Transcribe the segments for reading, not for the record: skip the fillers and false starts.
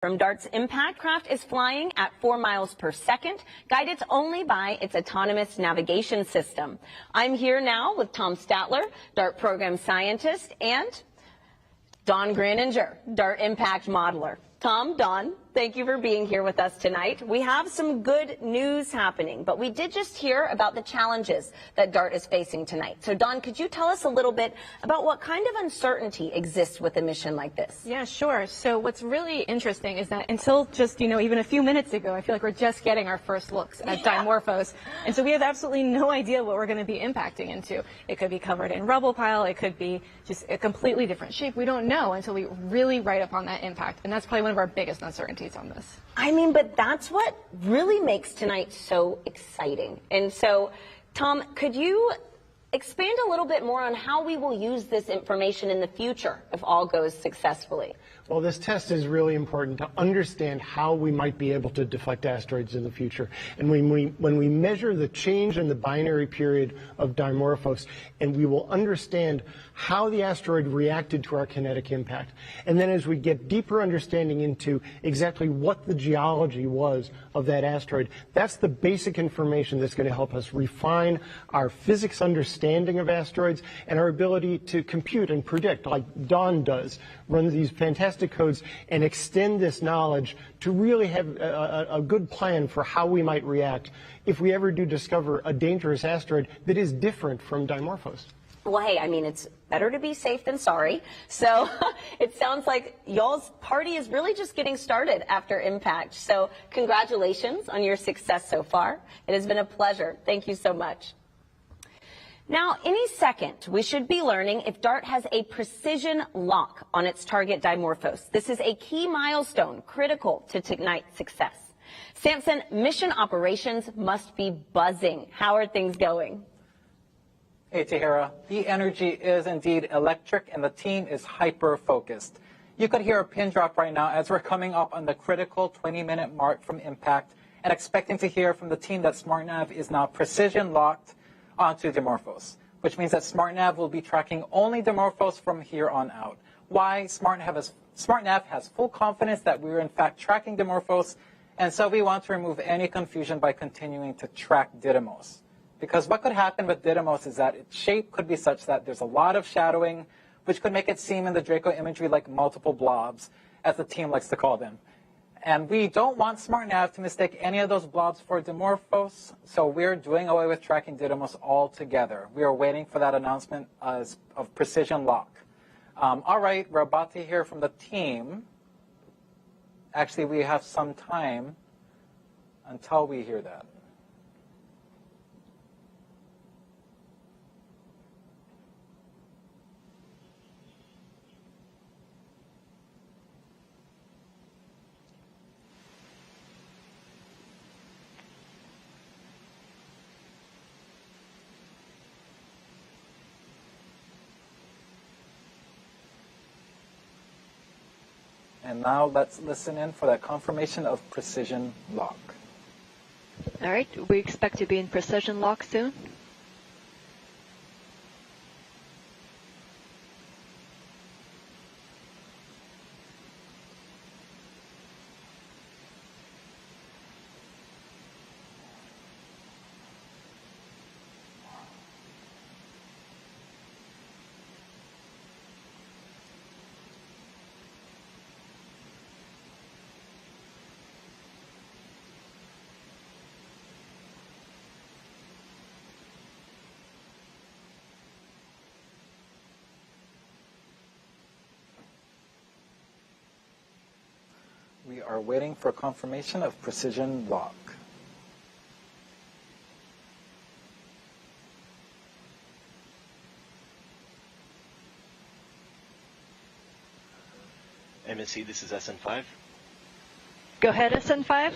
From DART's impact, craft is flying at 4 miles per second, guided only by its autonomous navigation system. I'm here now with Tom Statler, DART program scientist, and Don Graninger, DART impact modeler. Tom, Don, thank you for being here with us tonight. We have some good news happening, but we did just hear about the challenges that DART is facing tonight. So, Don, could you tell us a little bit about what kind of uncertainty exists with a mission like this? Yeah, sure. So what's really interesting is that until just, even a few minutes ago, I feel like we're just getting our first looks at Dimorphos. And so we have absolutely no idea what we're going to be impacting into. It could be covered in rubble pile. It could be just a completely different shape. We don't know until we really write up on that impact. And that's probably one of our biggest uncertainties on this. I mean, but that's what really makes tonight so exciting. And so, Tom, could you expand a little bit more on how we will use this information in the future if all goes successfully? Well, this test is really important to understand how we might be able to deflect asteroids in the future. And when we measure the change in the binary period of Dimorphos, and we will understand how the asteroid reacted to our kinetic impact. And then as we get deeper understanding into exactly what the geology was of that asteroid, that's the basic information that's going to help us refine our physics understanding of asteroids and our ability to compute and predict, like Don does, run these fantastic codes and extend this knowledge to really have a good plan for how we might react if we ever do discover a dangerous asteroid that is different from Dimorphos. Well, hey, I mean, it's better to be safe than sorry. So it sounds like y'all's party is really just getting started after impact. So congratulations on your success so far. It has been a pleasure. Thank you so much. Now, any second, we should be learning if DART has a precision lock on its target Dimorphos. This is a key milestone critical to tonight's success. Samson, mission operations must be buzzing. How are things going? Hey, Tahira. The energy is indeed electric, and the team is hyper-focused. You could hear a pin drop right now as we're coming up on the critical 20-minute mark from impact and expecting to hear from the team that SmartNav is now precision-locked onto Dimorphos, which means that SmartNav will be tracking only Dimorphos from here on out. Why? SmartNav has full confidence that we're in fact tracking Dimorphos, and so we want to remove any confusion by continuing to track Didymos. Because what could happen with Didymos is that its shape could be such that there's a lot of shadowing, which could make it seem in the Draco imagery like multiple blobs, as the team likes to call them. And we don't want SmartNav to mistake any of those blobs for Dimorphos, so we're doing away with tracking Didymos altogether. We are waiting for that announcement of precision lock. All right, we're about to hear from the team. Actually, we have some time until we hear that. And now let's listen in for that confirmation of precision lock. All right, we expect to be in precision lock soon. We are waiting for confirmation of precision lock. MSC, this is SN5. Go ahead, SN5.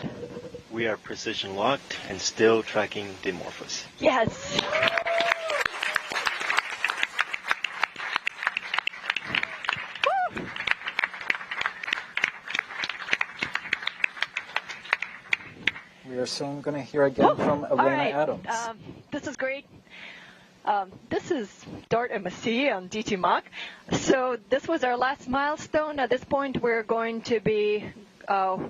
We are precision locked and still tracking Dimorphos. Yes. We are soon going to hear again from Elena Adams. This is great. This is DART MSC on DT Mach. So this was our last milestone. At this point, we're going to be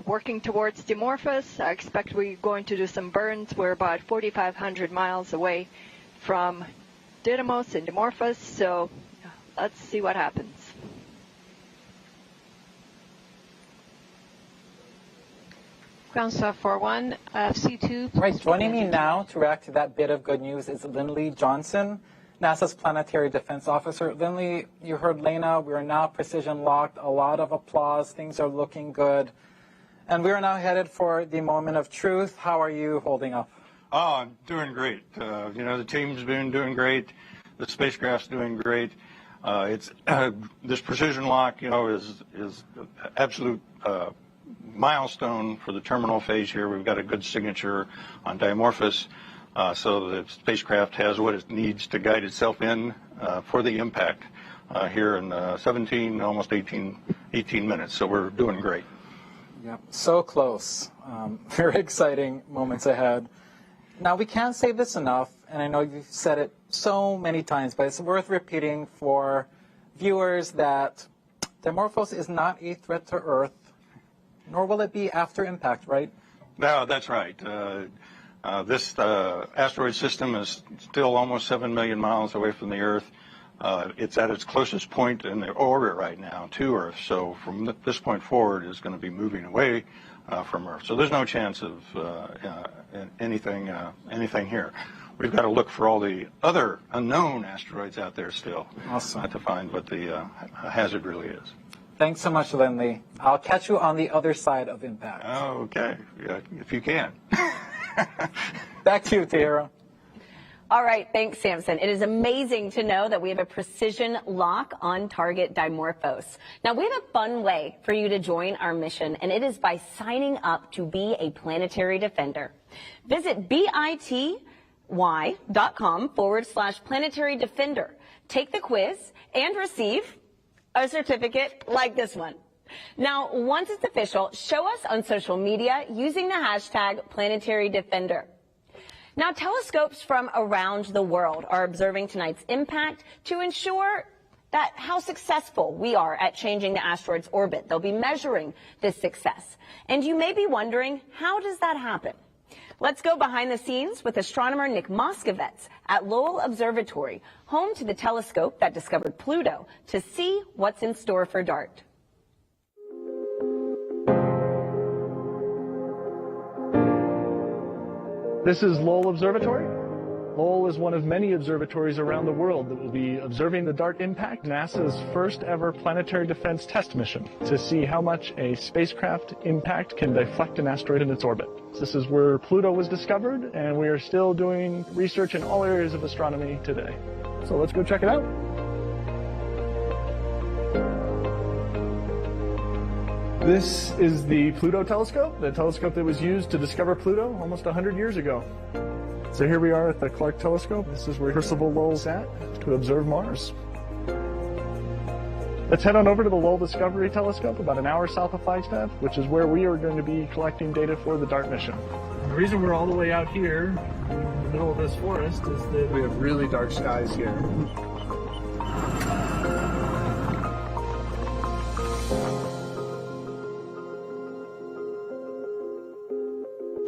working towards Dimorphos. I expect we're going to do some burns. We're about 4,500 miles away from Didymos and Dimorphos, so let's see what happens. Ground staff 41, C2. Right, joining me now to react to that bit of good news is Lindley Johnson, NASA's Planetary Defense Officer. Lindley, you heard Lena, we are now precision locked, a lot of applause, things are looking good. And we are now headed for the moment of truth. How are you holding up? Oh, I'm doing great. The team's been doing great. The spacecraft's doing great. It's this precision lock, is absolute milestone for the terminal phase here. We've got a good signature on Dimorphos, so the spacecraft has what it needs to guide itself in for the impact here in 17, almost 18 minutes. So we're doing great. Yep, so close. Very exciting moments ahead. Now, we can't say this enough, and I know you've said it so many times, but it's worth repeating for viewers that Dimorphos is not a threat to Earth, nor will it be after impact, right? No, that's right. This asteroid system is still almost 7 million miles away from the Earth. It's at its closest point in the orbit right now to Earth. So from this point forward, it's going to be moving away from Earth. So there's no chance of anything here. We've got to look for all the other unknown asteroids out there still to find what the hazard really is. Thanks so much, Lindley. I'll catch you on the other side of impact. Oh, okay, yeah, if you can. Back to you, Tahira. All right, thanks, Samson. It is amazing to know that we have a precision lock on target Dimorphos. Now, we have a fun way for you to join our mission, and it is by signing up to be a planetary defender. Visit bity.com/planetary defender. Take the quiz and receive a certificate like this one. Now, once it's official, show us on social media using the hashtag Planetary Defender. Now, telescopes from around the world are observing tonight's impact to ensure that how successful we are at changing the asteroid's orbit. They'll be measuring this success. And you may be wondering, how does that happen? Let's go behind the scenes with astronomer Nick Moskovitz at Lowell Observatory, home to the telescope that discovered Pluto, to see what's in store for DART. This is Lowell Observatory. Lowell is one of many observatories around the world that will be observing the DART impact, NASA's first ever planetary defense test mission, to see how much a spacecraft impact can deflect an asteroid in its orbit. This is where Pluto was discovered, and we are still doing research in all areas of astronomy today. So let's go check it out. This is the Pluto telescope, the telescope that was used to discover Pluto almost 100 years ago. So here we are at the Clark telescope. This is where Percival Lowell sat to observe Mars. Let's head on over to the Lowell Discovery Telescope, about an hour south of Flagstaff, which is where we are going to be collecting data for the DART mission. The reason we're all the way out here in the middle of this forest is that we have really dark skies here.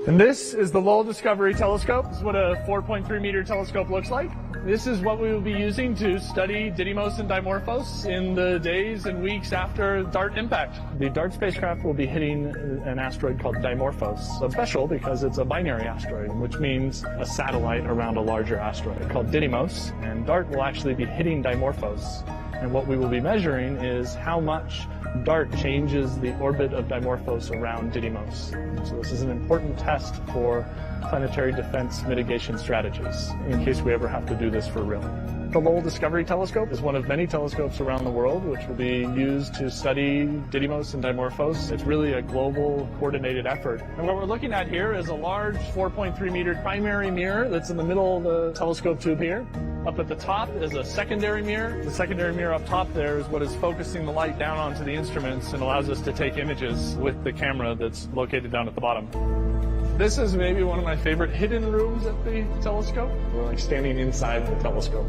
And this is the Lowell Discovery Telescope. This is what a 4.3 meter telescope looks like. This is what we will be using to study Didymos and Dimorphos in the days and weeks after DART impact. The DART spacecraft will be hitting an asteroid called Dimorphos. It's special because it's a binary asteroid, which means a satellite around a larger asteroid called Didymos. And DART will actually be hitting Dimorphos. And what we will be measuring is how much DART changes the orbit of Dimorphos around Didymos. So this is an important test for planetary defense mitigation strategies in case we ever have to do this for real. The Lowell Discovery Telescope is one of many telescopes around the world which will be used to study Didymos and Dimorphos. It's really a global coordinated effort. And what we're looking at here is a large 4.3 meter primary mirror that's in the middle of the telescope tube here. Up at the top is a secondary mirror. The secondary mirror up top there is what is focusing the light down onto the instruments and allows us to take images with the camera that's located down at the bottom. This is maybe one of my favorite hidden rooms at the telescope. We're like standing inside the telescope,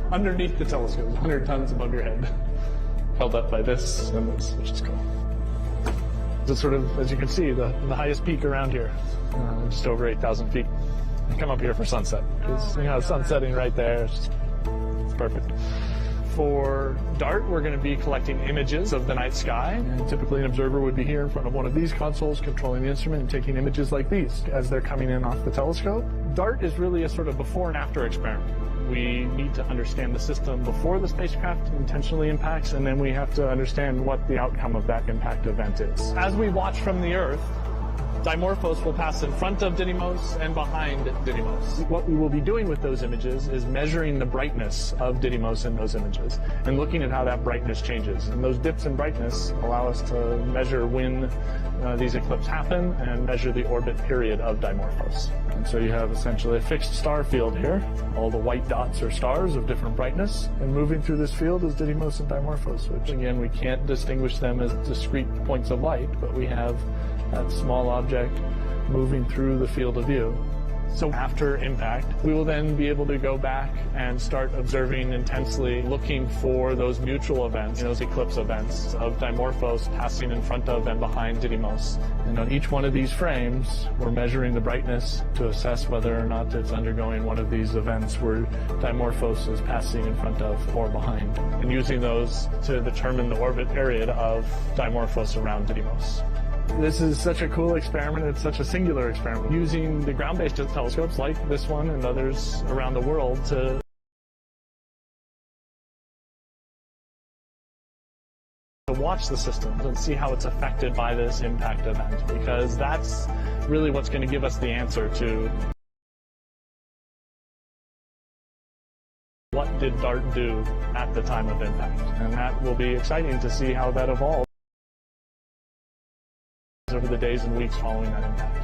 underneath the telescope, 100 tons above your head, held up by this and this, which is cool. It's sort of, as you can see, the highest peak around here, just over 8,000 feet. I come up here for sunset, because sun setting right there, it's perfect. For DART, we're going to be collecting images of the night sky, and typically an observer would be here in front of one of these consoles controlling the instrument and taking images like these as they're coming in off the telescope. DART is really a sort of before and after experiment. We need to understand the system before the spacecraft intentionally impacts, and then we have to understand what the outcome of that impact event is. As we watch from the Earth, Dimorphos will pass in front of Didymos and behind Didymos. What we will be doing with those images is measuring the brightness of Didymos in those images and looking at how that brightness changes. And those dips in brightness allow us to measure when these eclipses happen and measure the orbit period of Dimorphos. And so you have essentially a fixed star field here. All the white dots are stars of different brightness, and moving through this field is Didymos and Dimorphos, which again, we can't distinguish them as discrete points of light, but we have that small object moving through the field of view. So after impact, we will then be able to go back and start observing intensely, looking for those mutual events, those eclipse events of Dimorphos passing in front of and behind Didymos. And on each one of these frames, we're measuring the brightness to assess whether or not it's undergoing one of these events where Dimorphos is passing in front of or behind, and using those to determine the orbit period of Dimorphos around Didymos. This is such a cool experiment. It's such a singular experiment. Using the ground-based telescopes like this one and others around the world to watch the systems and see how it's affected by this impact event, because that's really what's going to give us the answer to what did DART do at the time of impact. And that will be exciting to see how that evolves over the days and weeks following that impact.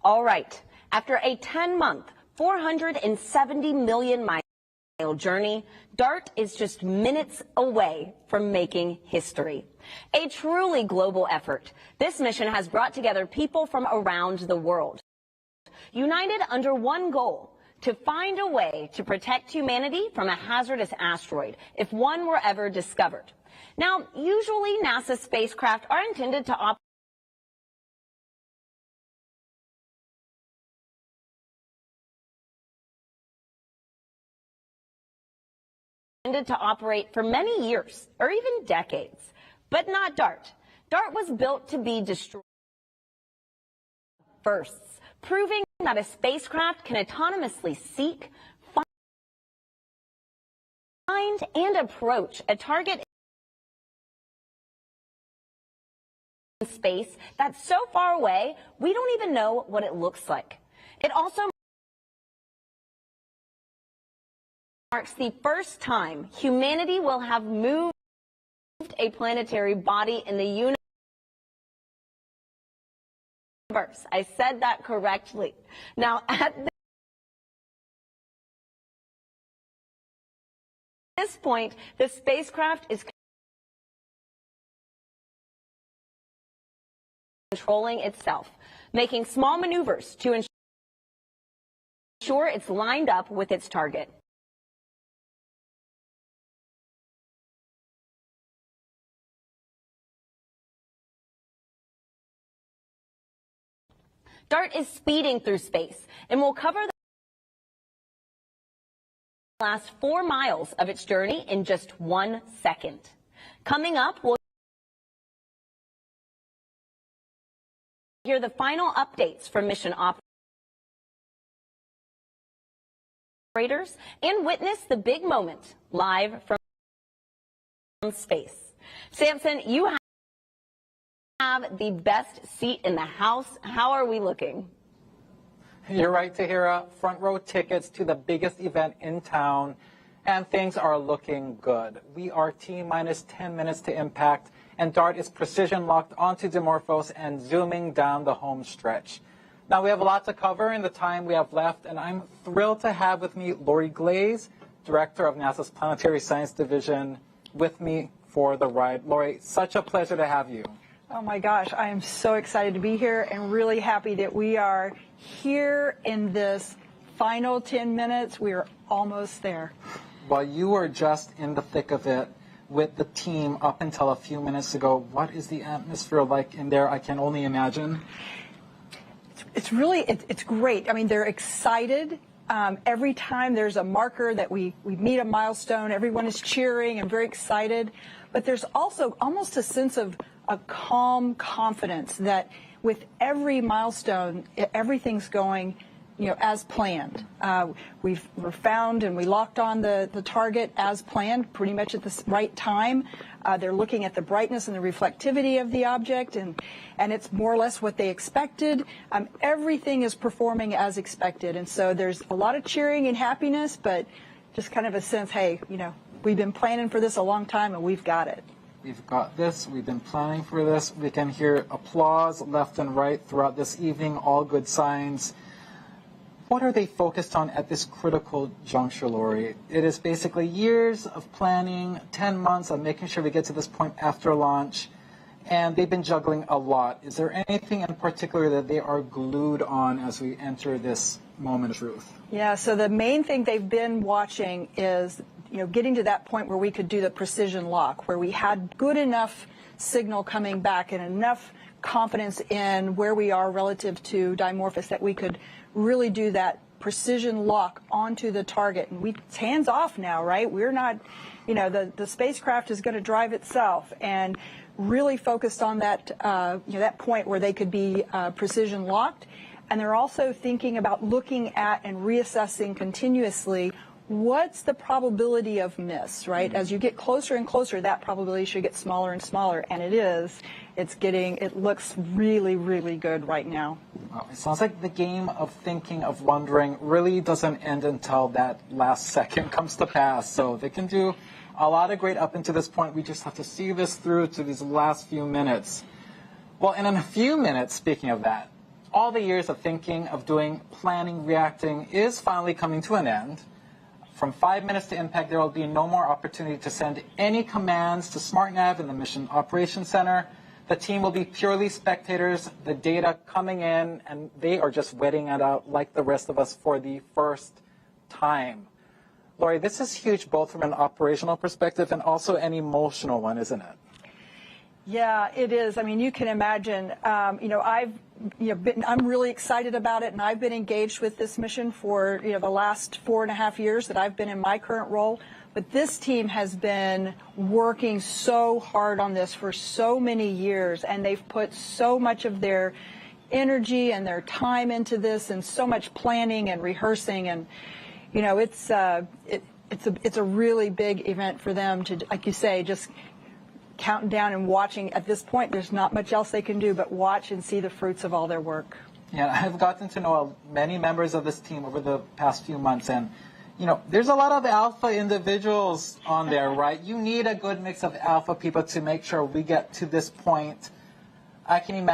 All right. After a 10-month, 470 million mile journey, DART is just minutes away from making history. A truly global effort. This mission has brought together people from around the world, united under one goal: to find a way to protect humanity from a hazardous asteroid if one were ever discovered. Now, usually NASA spacecraft are intended to operate for many years or even decades, but not DART. DART was built to be destroyed first, proving that a spacecraft can autonomously seek, find, and approach a target in space that's so far away we don't even know what it looks like. It also marks the first time humanity will have moved a planetary body in the universe. I said that correctly. Now, at this point, the spacecraft is controlling itself, making small maneuvers to ensure it's lined up with its target. DART is speeding through space and will cover the last 4 miles of its journey in just 1 second. Coming up, we'll hear the final updates from mission operators and witness the big moment live from space. Samson, you have the best seat in the house. How are we looking? You're right, Tahira. Front row tickets to the biggest event in town, and things are looking good. We are T-minus 10 minutes to impact, and DART is precision locked onto Dimorphos and zooming down the home stretch. Now, we have a lot to cover in the time we have left, and I'm thrilled to have with me Lori Glaze, Director of NASA's Planetary Science Division, with me for the ride. Lori, such a pleasure to have you. Oh my gosh, I am so excited to be here and really happy that we are here in this final 10 minutes, we are almost there. While you were just in the thick of it with the team up until a few minutes ago, what is the atmosphere like in there? I can only imagine. It's really, it's great. I mean, they're excited. Every time there's a marker that we meet a milestone, everyone is cheering and very excited. But there's also almost a sense of a calm confidence that with every milestone, everything's going, as planned. We're found and we locked on the target as planned, pretty much at the right time. They're looking at the brightness and the reflectivity of the object, and it's more or less what they expected. Everything is performing as expected, and so there's a lot of cheering and happiness, but just kind of a sense, hey, we've been planning for this a long time, and we've got it. We've got this. We've been planning for this. We can hear applause left and right throughout this evening, all good signs. What are they focused on at this critical juncture, Lori? It is basically years of planning, 10 months of making sure we get to this point after launch, and they've been juggling a lot. Is there anything in particular that they are glued on as we enter this moment of truth? Yeah, so the main thing they've been watching is getting to that point where we could do the precision lock, where we had good enough signal coming back and enough confidence in where we are relative to Dimorphos that we could really do that precision lock onto the target. And it's hands off now, right? We're not, the spacecraft is going to drive itself, and really focused on that, that point where they could be precision locked. And they're also thinking about looking at and reassessing continuously what's the probability of miss, right? As you get closer and closer, that probability should get smaller and smaller, and it is. It looks really, really good right now. Well, it sounds like the game of thinking, of wondering, really doesn't end until that last second comes to pass. So they can do a lot of great up until this point. We just have to see this through to these last few minutes. Well, and in a few minutes, speaking of that, all the years of thinking, of doing, planning, reacting is finally coming to an end. From 5 minutes to impact, there will be no more opportunity to send any commands to SmartNav in the Mission Operations Center. The team will be purely spectators, the data coming in, and they are just wetting it out like the rest of us for the first time. Lori, this is huge both from an operational perspective and also an emotional one, isn't it? Yeah, it is. I mean, you can imagine, I'm really excited about it, and I've been engaged with this mission for, the last 4.5 years that I've been in my current role. But this team has been working so hard on this for so many years, and they've put so much of their energy and their time into this, and so much planning and rehearsing, and it's a really big event for them to, like you say, just counting down and watching. At this point, there's not much else they can do but watch and see the fruits of all their work. Yeah, I've gotten to know many members of this team over the past few months, and there's a lot of alpha individuals on there, right? You need a good mix of alpha people to make sure we get to this point. I can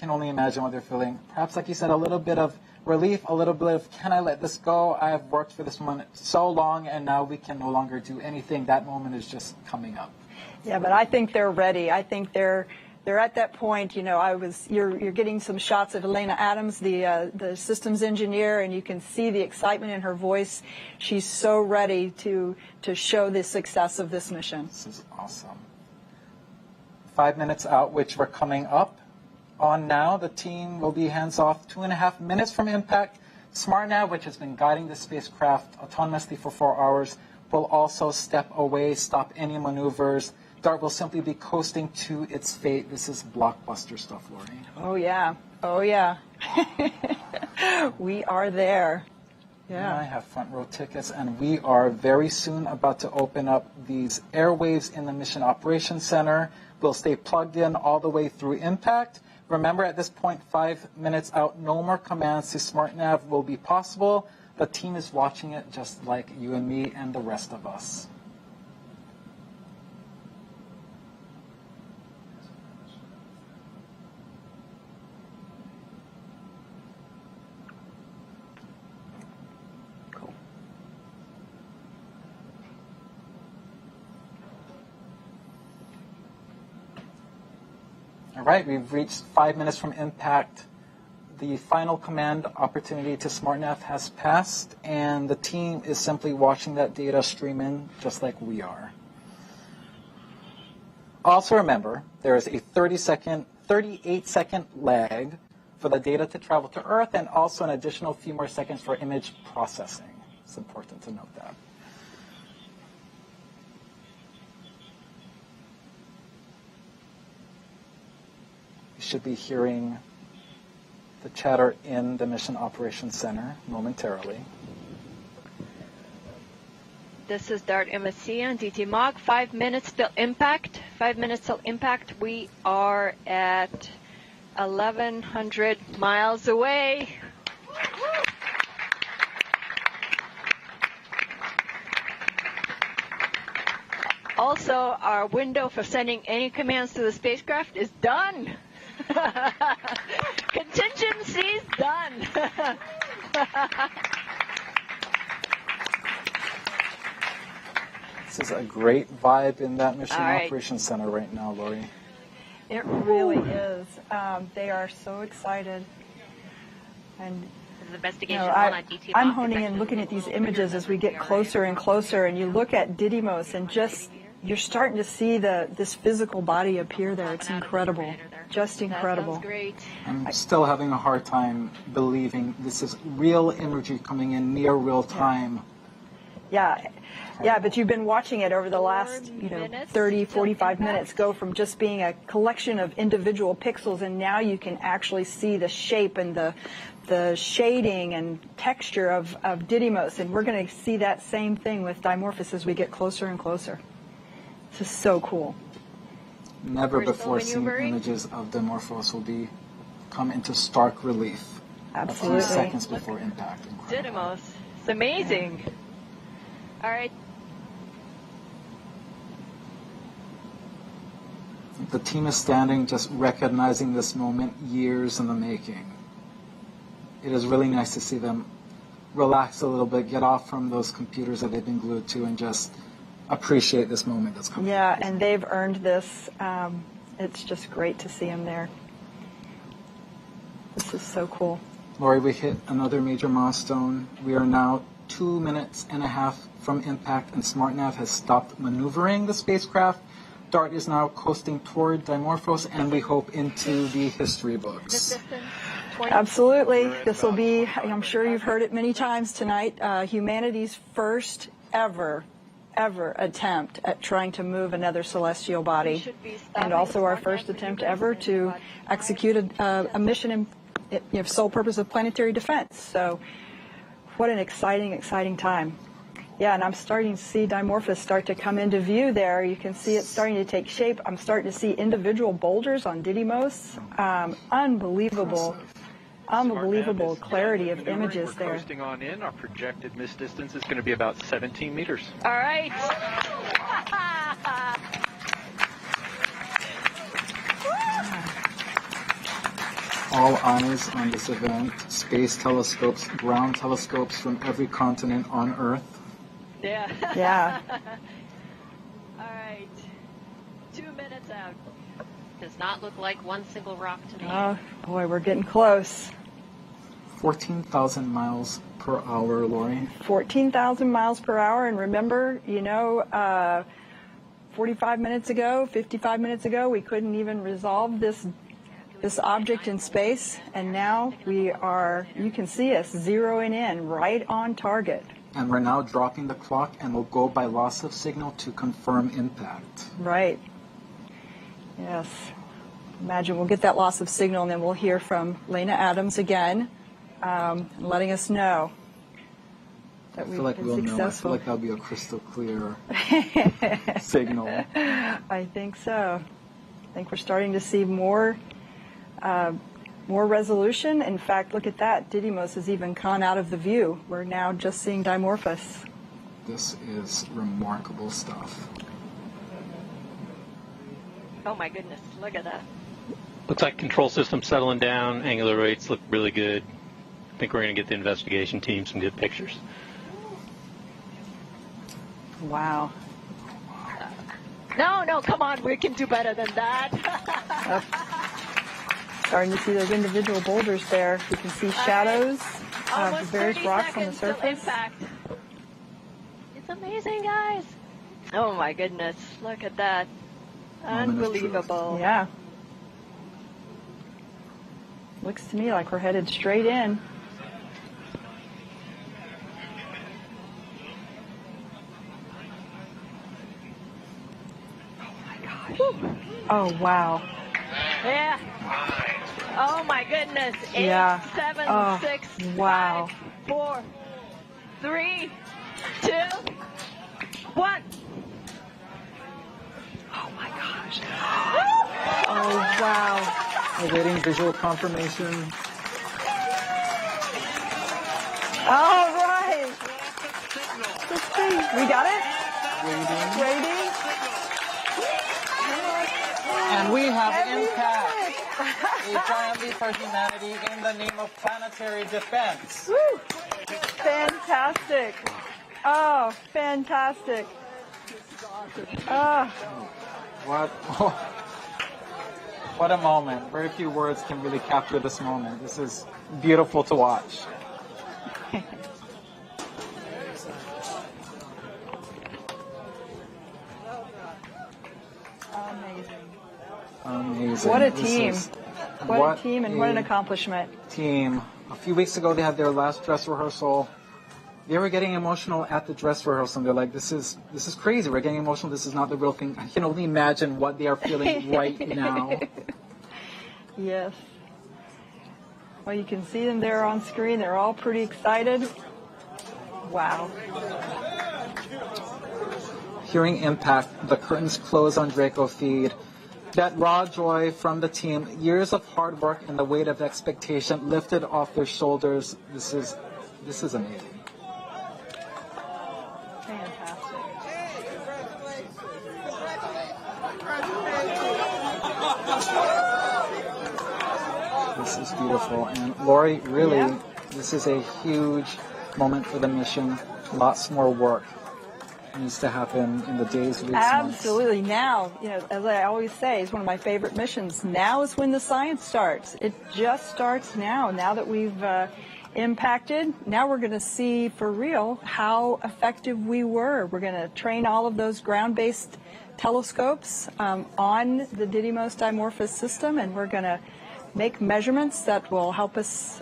only imagine what they're feeling. Perhaps, like you said, a little bit of relief, a little bit of, can I let this go? I have worked for this one so long, and now we can no longer do anything. That moment is just coming up. Yeah, but I think they're ready. I think they're at that point. You're getting some shots of Elena Adams, the systems engineer, and you can see the excitement in her voice. She's so ready to show the success of this mission. This is awesome. 5 minutes out, which we're coming up on now. The team will be hands off 2.5 minutes from impact. SmartNav, which has been guiding the spacecraft autonomously for 4 hours, will also step away, stop any maneuvers. DART will simply be coasting to its fate. This is blockbuster stuff, Lori. Oh, yeah. Oh, yeah. We are there. Yeah. I have front row tickets, and we are very soon about to open up these airwaves in the Mission Operations Center. We'll stay plugged in all the way through impact. Remember, at this point, 5 minutes out, no more commands to SmartNav will be possible. The team is watching it just like you and me and the rest of us. All right, we've reached 5 minutes from impact. the final command opportunity to SmartNav has passed, and the team is simply watching that data stream in just like we are. Also remember, there is a 38-second lag for the data to travel to Earth, and also an additional few more seconds for image processing. It's important to note that. You should be hearing the chatter in the Mission Operations Center momentarily. This is DART MSC on DT Mach. 5 minutes till impact. 5 minutes till impact. We are at 1,100 miles away. Also, our window for sending any commands to the spacecraft is done. Contingency's done. This is a great vibe in that Mission All right. Operations Center right now, Lori. It really is. They are so excited. And This is investigation you know, one on DT I'm Mach. honing in, looking at these images as we get closer and closer, and you look at Didymos, and just you're starting to see this physical body appear there. It's incredible, just incredible. That sounds great. I'm still having a hard time believing this is real imagery coming in near real time. Yeah. Yeah, but you've been watching it over the last, 30, 45 minutes go from just being a collection of individual pixels, and now you can actually see the shape and the shading and texture of Didymos, and we're going to see that same thing with Dimorphos as we get closer and closer. This is so cool. Never We're still before seen maneuvering. images of Dimorphos will come into stark relief Absolutely. a few seconds before impact. Incredible. Didymos. It's amazing. All right. The team is standing just recognizing this moment years in the making. It is really nice to see them relax a little bit, get off from those computers that they've been glued to, and just appreciate this moment that's coming. Yeah, and they've earned this. It's just great to see them there. This is so cool. Lori, we hit another major milestone. We are now 2.5 minutes from impact, and SmartNav has stopped maneuvering the spacecraft. DART is now coasting toward Dimorphos, and we hope into the history books. Absolutely. This will be, I'm sure you've heard it many times tonight, humanity's first ever attempt at trying to move another celestial body, and also our first attempt ever to execute a mission in sole purpose of planetary defense. So what an exciting time. Yeah, and I'm starting to see Dimorphos start to come into view there. You can see it starting to take shape. I'm starting to see individual boulders on Didymos. Unbelievable clarity of images there. Coasting on in, our projected miss distance is going to be about 17 meters. All right. All eyes on this event, space telescopes, ground telescopes from every continent on Earth. Yeah. Yeah. All right. 2 minutes out. Does not look like one single rock to me. Oh, boy, we're getting close. 14,000 miles per hour, Lori. 14,000 miles per hour. And remember, 45 minutes ago, 55 minutes ago, we couldn't even resolve this object in space. And now you can see us zeroing in right on target. And we're now dropping the clock, and we'll go by loss of signal to confirm impact. Right. Yes. Imagine we'll get that loss of signal, and then we'll hear from Lena Adams again, letting us know that I feel like we'll know. I feel successful. like that'll be a crystal clear signal. I think so. I think we're starting to see more resolution. In fact, look at that. Didymos has even gone out of the view. We're now just seeing Dimorphos. This is remarkable stuff. Oh my goodness, look at that. Looks like control system settling down. Angular rates look really good. I think we're going to get the investigation team some good pictures. Wow. No, come on, we can do better than that. Starting to see those individual boulders there. You can see shadows of the various rocks on the surface. It's amazing, guys. Oh my goodness, look at that. Unbelievable. Yeah. Looks to me like we're headed straight in. Oh my gosh. Woo. Oh wow. Yeah. Oh my goodness. 8, Yeah. 7, 6, wow. 5, 4, 3, 2, 1. Oh my gosh. Oh wow. Awaiting visual confirmation. All right. Let's see. We got it? Waiting. And we have impact. A giant leap for humanity in the name of planetary defense. Woo. Fantastic. Oh, fantastic. What a moment. Very few words can really capture this moment. This is beautiful to watch. Amazing. What a team. What a team and what an accomplishment. Team. A few weeks ago, they had their last dress rehearsal. They were getting emotional at the dress rehearsal, and they're like, this is crazy. We're getting emotional. This is not the real thing. I can only imagine what they are feeling right now. Yes. Well, you can see them there on screen. They're all pretty excited. Wow. Hearing impact, the curtains close on Draco feed. That raw joy from the team, years of hard work and the weight of expectation lifted off their shoulders. This is amazing. This is beautiful. And Lori, really, this is a huge moment for the mission. Lots more work needs to happen in the days, weeks, Absolutely. Months. Now, as I always say, it's one of my favorite missions. Now is when the science starts. It just starts now. Now that we've impacted, now we're going to see for real how effective we were. We're going to train all of those ground-based telescopes on the Didymos Dimorphos system, and we're going to make measurements that will help us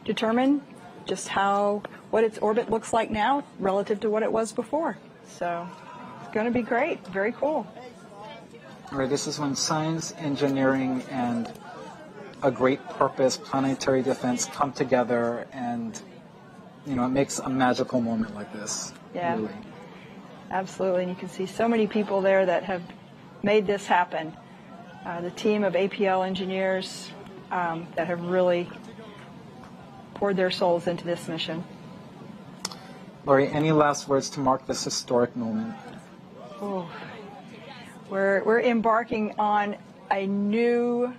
determine just what its orbit looks like now relative to what it was before. So it's going to be great. Very cool. All right, this is when science, engineering, and a great purpose, planetary defense, come together, and it makes a magical moment like this. Yeah, really. Absolutely. And you can see so many people there that have made this happen. The team of APL engineers that have really poured their souls into this mission. Lori, any last words to mark this historic moment? Oh, we're embarking on a new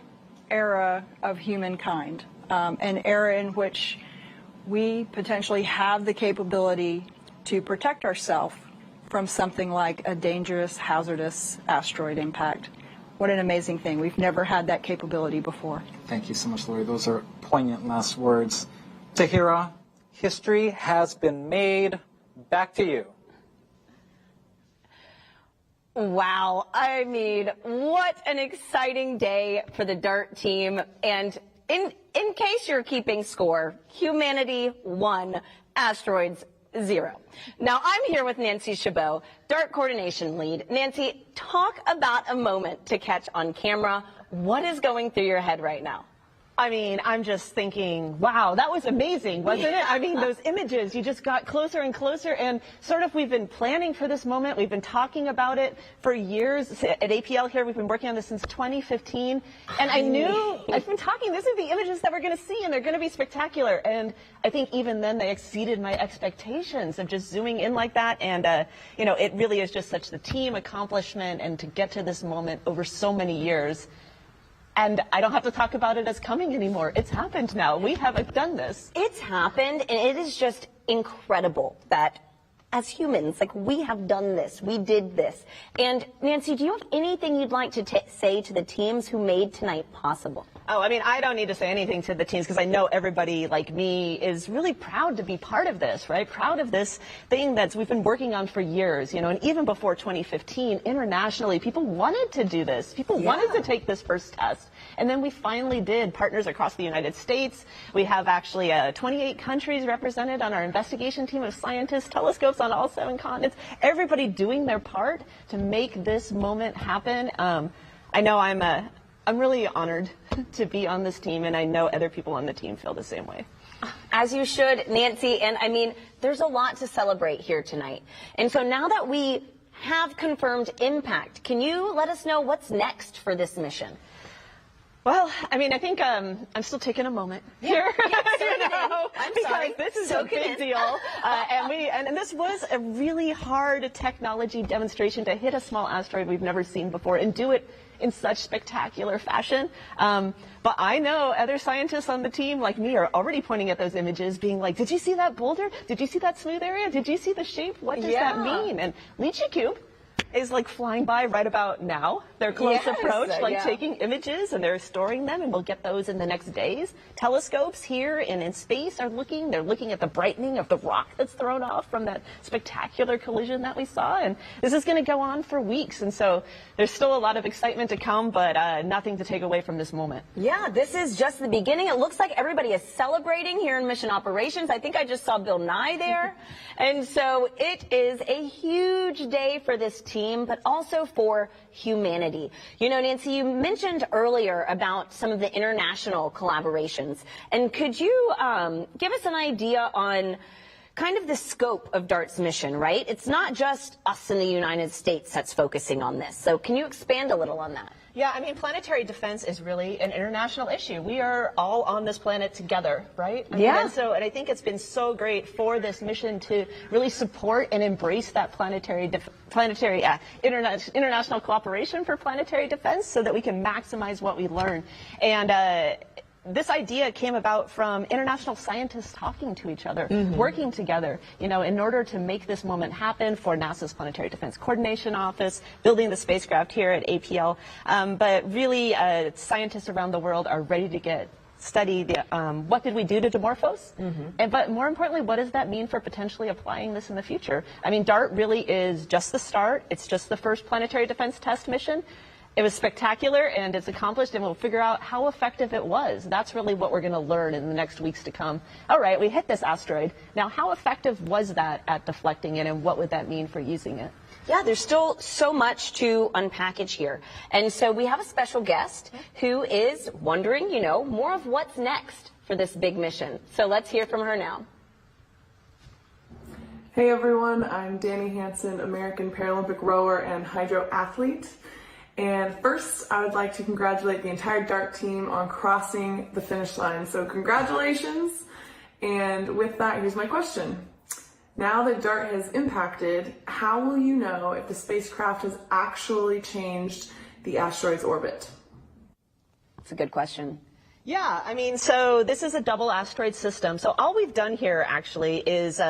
era of humankind, an era in which we potentially have the capability to protect ourselves from something like a dangerous, hazardous asteroid impact. What an amazing thing. We've never had that capability before. Thank you so much, Lori. Those are poignant last words. Tahira, history has been made. Back to you. Wow. I mean, what an exciting day for the DART team. And in case you're keeping score, humanity 1, asteroids 0. Now, I'm here with Nancy Chabot, DART coordination lead. Nancy, talk about a moment to catch on camera. What is going through your head right now? I mean, I'm just thinking, wow, that was amazing, wasn't it? I mean, those images, you just got closer and closer, and sort of we've been planning for this moment. We've been talking about it for years. At APL here, we've been working on this since 2015, and I knew, I've been talking, these are the images that we're going to see, and they're going to be spectacular. And I think even then they exceeded my expectations of just zooming in like that, and, it really is just such the team accomplishment, and to get to this moment over so many years. And I don't have to talk about it as coming anymore. It's happened now. We have done this. It's happened, and it is just incredible that as humans, we have done this. We did this. And Nancy, do you have anything you'd like to say to the teams who made tonight possible? Oh, I mean, I don't need to say anything to the teams because I know everybody like me is really proud to be part of this, right? Proud of this thing that we've been working on for years, you know, and even before 2015, internationally, people wanted to do this. People wanted to take this first test. And then we finally did. Partners across the United States. We have actually 28 countries represented on our investigation team of scientists, telescopes on all 7 continents, everybody doing their part to make this moment happen. I know I'm really honored to be on this team, and I know other people on the team feel the same way. As you should, Nancy. And I mean, there's a lot to celebrate here tonight. And so now that we have confirmed impact, can you let us know what's next for this mission? Well, I mean, I think I'm still taking a moment here, because this is a big deal. And this was a really hard technology demonstration to hit a small asteroid we've never seen before and do it in such spectacular fashion. But I know other scientists on the team, like me, are already pointing at those images, being like, did you see that boulder? Did you see that smooth area? Did you see the shape? What does that mean? And Lychee Cube is like flying by right about now. Their close approach, like taking images, and they're storing them, and we'll get those in the next days. Telescopes here and in space are looking. They're looking at the brightening of the rock that's thrown off from that spectacular collision that we saw. And this is going to go on for weeks. And so there's still a lot of excitement to come, but nothing to take away from this moment. Yeah, this is just the beginning. It looks like everybody is celebrating here in Mission Operations. I think I just saw Bill Nye there. And so it is a huge day for this team, but also for humanity. You know, Nancy, you mentioned earlier about some of the international collaborations. And could you give us an idea on kind of the scope of DART's mission, right? It's not just us in the United States that's focusing on this. So can you expand a little on that? Yeah, I mean, planetary defense is really an international issue. We are all on this planet together, right? And I think it's been so great for this mission to really support and embrace that international cooperation for planetary defense so that we can maximize what we learn. And this idea came about from international scientists talking to each other, working together, you know, in order to make this moment happen for NASA's Planetary Defense Coordination Office, building the spacecraft here at APL. But really, scientists around the world are ready to study what did we do to Dimorphos, but more importantly, what does that mean for potentially applying this in the future? I mean, DART really is just the start. It's just the first planetary defense test mission. It was spectacular, and it's accomplished, and we'll figure out how effective it was. That's really what we're going to learn in the next weeks to come. All right, we hit this asteroid. Now, how effective was that at deflecting it, and what would that mean for using it? Yeah, there's still so much to unpackage here. And so we have a special guest who is wondering, you know, more of what's next for this big mission. So let's hear from her now. Hey everyone, I'm Danny Hansen, American Paralympic rower and hydro athlete. And first, I would like to congratulate the entire DART team on crossing the finish line. So congratulations. And with that, here's my question. Now that DART has impacted, how will you know if the spacecraft has actually changed the asteroid's orbit? That's a good question. Yeah, I mean, so this is a double asteroid system. So all we've done here actually is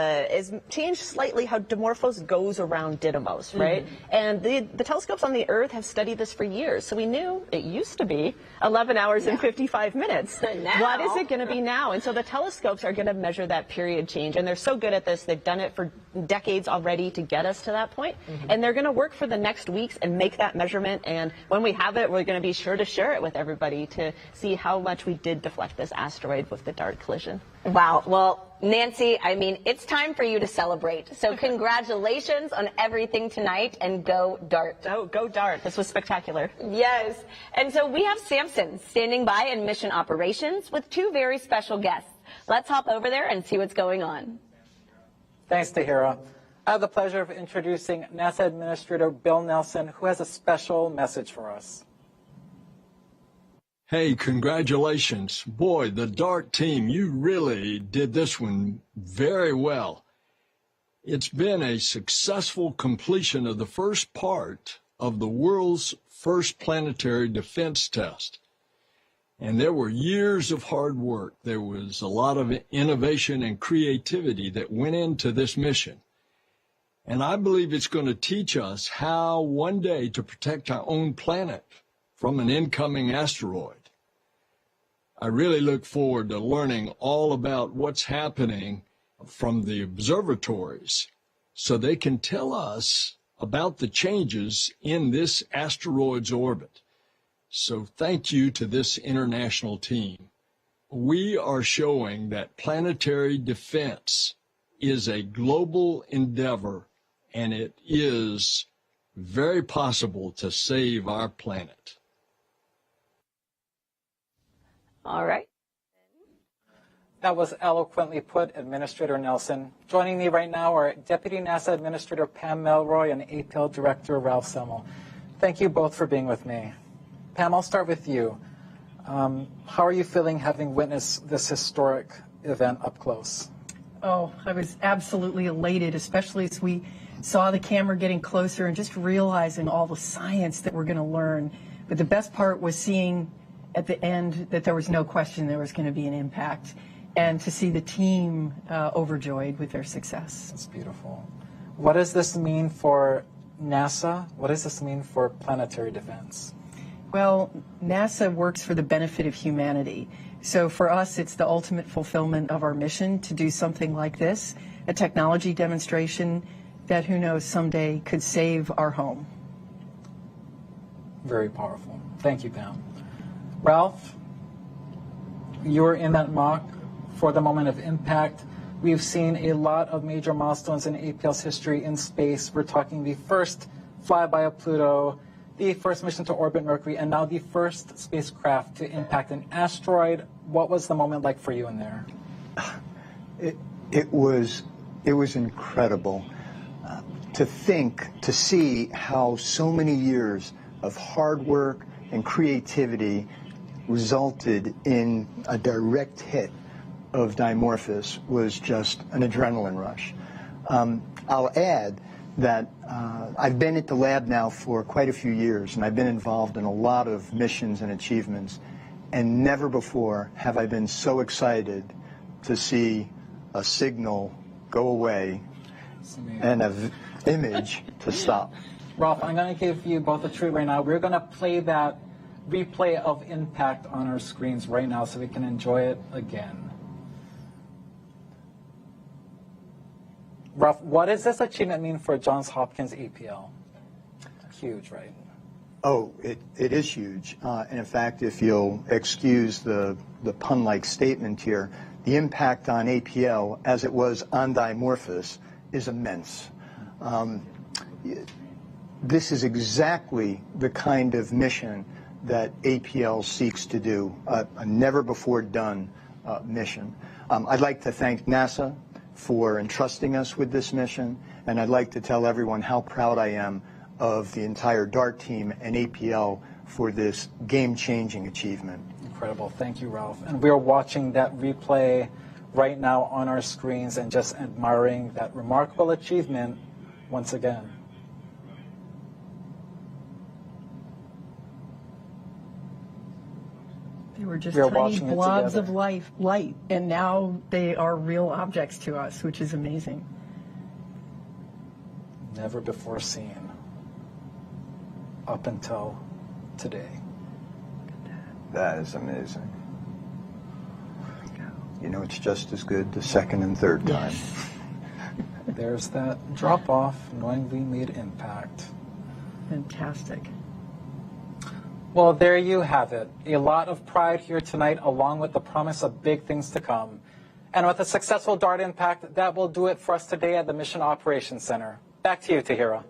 change slightly how Dimorphos goes around Didymos, right? And the telescopes on the Earth have studied this for years. So we knew it used to be 11 hours and 55 minutes. What is it going to be now? And so the telescopes are going to measure that period change. And they're so good at this. They've done it for decades already to get us to that point. And they're going to work for the next weeks and make that measurement. And when we have it, we're going to be sure to share it with everybody to see how much we did deflect this asteroid with the DART collision. Wow. Well, Nancy, I mean, it's time for you to celebrate. So congratulations on everything tonight, and go DART. Oh, go DART. This was spectacular. Yes. And so we have Samson standing by in Mission Operations with 2 very special guests. Let's hop over there and see what's going on. Thanks, Tahira. I have the pleasure of introducing NASA Administrator Bill Nelson, who has a special message for us. Hey, congratulations. Boy, the DART team, you really did this one very well. It's been a successful completion of the first part of the world's first planetary defense test. And there were years of hard work. There was a lot of innovation and creativity that went into this mission. And I believe it's going to teach us how one day to protect our own planet from an incoming asteroid. I really look forward to learning all about what's happening from the observatories so they can tell us about the changes in this asteroid's orbit. So thank you to this international team. We are showing that planetary defense is a global endeavor, and it is very possible to save our planet. All right. That was eloquently put, Administrator Nelson. Joining me right now are Deputy NASA Administrator Pam Melroy and APL Director Ralph Semmel. Thank you both for being with me. Pam, I'll start with you. How are you feeling having witnessed this historic event up close? Oh, I was absolutely elated, especially as we saw the camera getting closer and just realizing all the science that we're going to learn. But the best part was seeing at the end that there was no question there was going to be an impact, and to see the team overjoyed with their success. That's beautiful. What does this mean for NASA? What does this mean for planetary defense? Well, NASA works for the benefit of humanity. So for us, it's the ultimate fulfillment of our mission to do something like this, a technology demonstration that, who knows, someday could save our home. Very powerful. Thank you, Pam. Ralph, you were in that mock for the moment of impact. We've seen a lot of major milestones in APL's history in space. We're talking the first flyby of Pluto, the first mission to orbit Mercury, and now the first spacecraft to impact an asteroid. What was the moment like for you in there? It was incredible to see how so many years of hard work and creativity resulted in a direct hit of Dimorphos. Was just an adrenaline rush. I'll add that I've been at the lab now for quite a few years, and I've been involved in a lot of missions and achievements, and never before have I been so excited to see a signal go away and an image to stop. Ralph, I'm going to give you both a treat right now. We're going to play that replay of impact on our screens right now so we can enjoy it again. Ralph, what does this achievement mean for Johns Hopkins APL? Huge, right? Oh, it is huge. And in fact, if you'll excuse the pun-like statement here, the impact on APL, as it was on Dimorphos, is immense. This is exactly the kind of mission that APL seeks to do, a never-before-done mission. I'd like to thank NASA for entrusting us with this mission, and I'd like to tell everyone how proud I am of the entire DART team and APL for this game-changing achievement. Incredible. Thank you, Ralph. And we're watching that replay right now on our screens and just admiring that remarkable achievement once again. They were just tiny blobs of light, and now they are real objects to us, which is amazing. Never before seen up until today. That is amazing. You know, it's just as good the second and third time. Yes. There's that drop-off, knowing we made impact. Fantastic. Well, there you have it. A lot of pride here tonight, along with the promise of big things to come. And with a successful DART impact, that will do it for us today at the Mission Operations Center. Back to you, Tahira.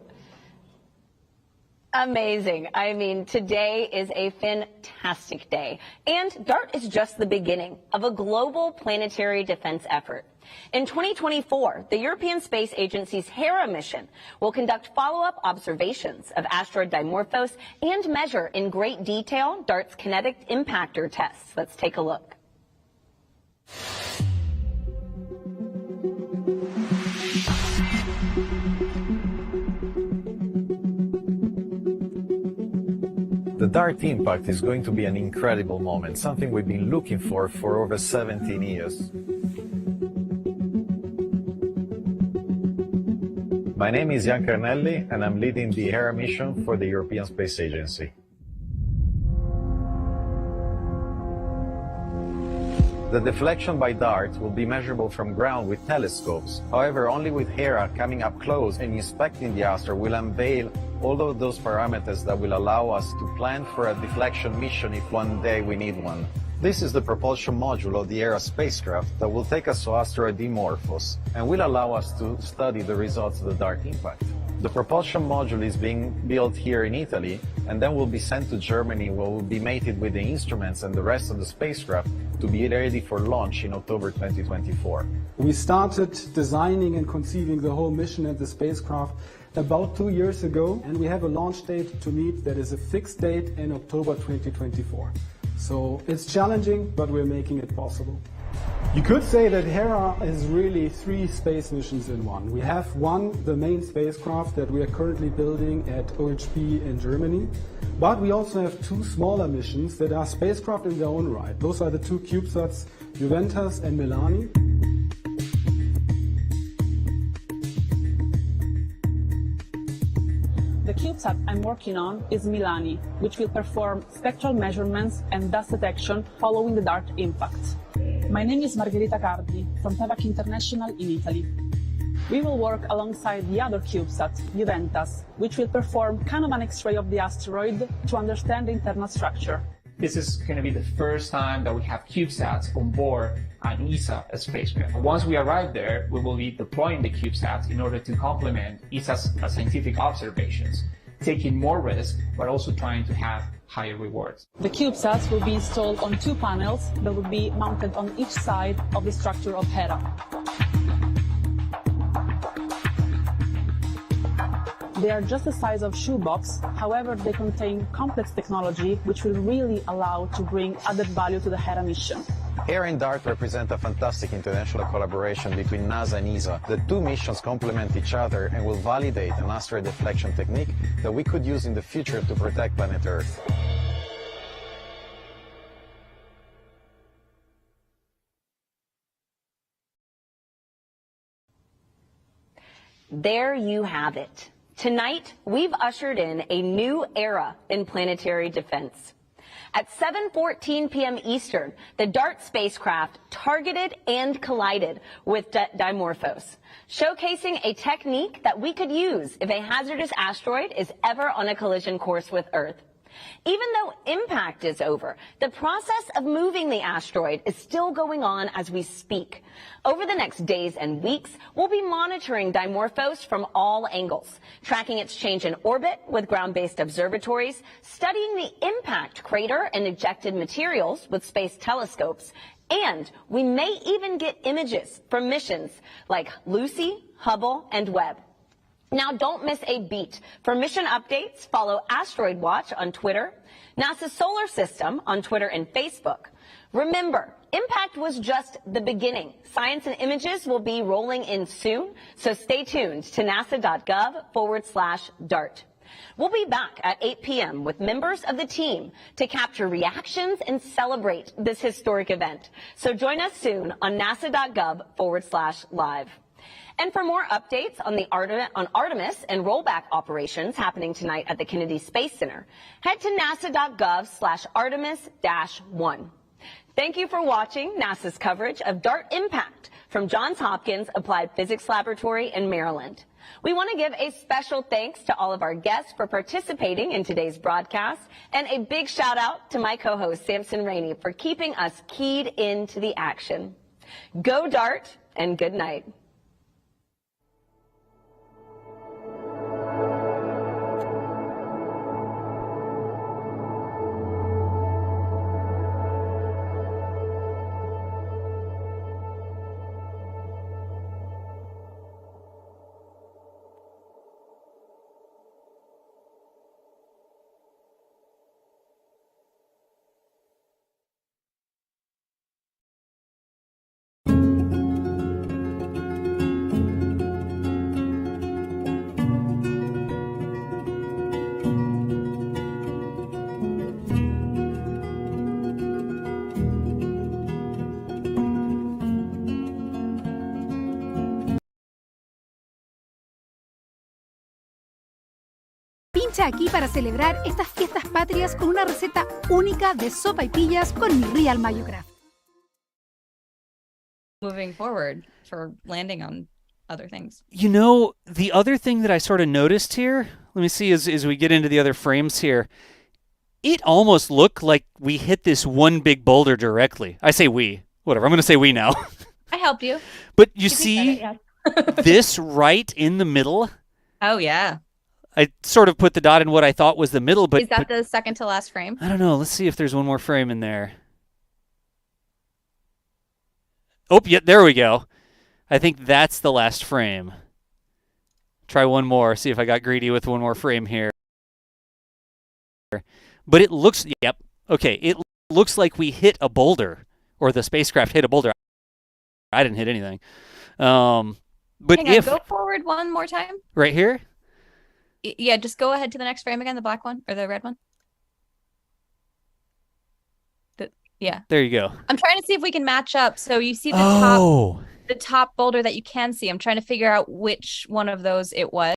Amazing. I mean, today is a fantastic day. And DART is just the beginning of a global planetary defense effort. In 2024, the European Space Agency's Hera mission will conduct follow-up observations of asteroid Dimorphos and measure in great detail DART's kinetic impactor tests. Let's take a look. The DART impact is going to be an incredible moment, something we've been looking for over 17 years. My name is Jan Carnelli, and I'm leading the Hera mission for the European Space Agency. The deflection by DART will be measurable from ground with telescopes. However, only with Hera coming up close and inspecting the asteroid will unveil all of those parameters that will allow us to plan for a deflection mission if one day we need one. This is the propulsion module of the Hera spacecraft that will take us to asteroid Dimorphos and will allow us to study the results of the DART impact. The propulsion module is being built here in Italy and then will be sent to Germany, where will be mated with the instruments and the rest of the spacecraft to be ready for launch in October 2024. We started designing and conceiving the whole mission and the spacecraft about 2 years ago, and we have a launch date to meet that is a fixed date in October 2024. So it's challenging, but we're making it possible. You could say that Hera is really 3 space missions in one. We have one, the main spacecraft that we are currently building at OHB in Germany, but we also have 2 smaller missions that are spacecraft in their own right. Those are the 2 CubeSats, Juventus and Milani. The CubeSat I'm working on is Milani, which will perform spectral measurements and dust detection following the DART impact. My name is Margherita Cardi from Talca International in Italy. We will work alongside the other CubeSat, Juventus, which will perform kind of an X-ray of the asteroid to understand the internal structure. This is going to be the first time that we have CubeSats on board an ESA spacecraft. Once we arrive there, we will be deploying the CubeSats in order to complement ESA's scientific observations, taking more risk, but also trying to have higher rewards. The CubeSats will be installed on 2 panels that will be mounted on each side of the structure of Hera. They are just the size of shoebox, however they contain complex technology which will really allow to bring added value to the Hera mission. Hera and DART represent a fantastic international collaboration between NASA and ESA. The 2 missions complement each other and will validate an asteroid deflection technique that we could use in the future to protect planet Earth. There you have it. Tonight, we've ushered in a new era in planetary defense. At 7:14 p.m. Eastern, the DART spacecraft targeted and collided with Dimorphos, showcasing a technique that we could use if a hazardous asteroid is ever on a collision course with Earth. Even though impact is over, the process of moving the asteroid is still going on as we speak. Over the next days and weeks, we'll be monitoring Dimorphos from all angles, tracking its change in orbit with ground-based observatories, studying the impact crater and ejected materials with space telescopes, and we may even get images from missions like Lucy, Hubble, and Webb. Now, don't miss a beat. For mission updates, follow Asteroid Watch on Twitter, NASA's Solar System on Twitter and Facebook. Remember, impact was just the beginning. Science and images will be rolling in soon, so stay tuned to nasa.gov/DART. We'll be back at 8 p.m. with members of the team to capture reactions and celebrate this historic event. So join us soon on nasa.gov/live. And for more updates on the Artemis and rollback operations happening tonight at the Kennedy Space Center, head to nasa.gov/Artemis-1. Thank you for watching NASA's coverage of DART impact from Johns Hopkins Applied Physics Laboratory in Maryland. We want to give a special thanks to all of our guests for participating in today's broadcast, and a big shout out to my co-host Samson Rainey for keeping us keyed into the action. Go DART, and good night. Pincha aquí para celebrar estas fiestas patrias con una receta única de sopaipillas con mi Real Mayo Craft. moving forward for landing on other things. You know, the other thing that I sort of noticed here, let me see as we get into the other frames here, it almost looked like we hit this one big boulder directly. I say we. Whatever. I'm going to say we now. I helped you. But you see this right in the middle? Oh, yeah. I sort of put the dot in what I thought was the middle, but... Is that the second to last frame? I don't know. Let's see if there's one more frame in there. Oh, yeah, there we go. I think that's the last frame. Try one more. See if I got greedy with one more frame here. But it looks... Yep. Okay, it looks like we hit a boulder. Or the spacecraft hit a boulder. I didn't hit anything. But Hang on, go forward one more time. Right here? Yeah, just go ahead to the next frame again, the black one or the red one. Yeah. There you go. I'm trying to see if we can match up. So you see the top boulder that you can see. I'm trying to figure out which one of those it was.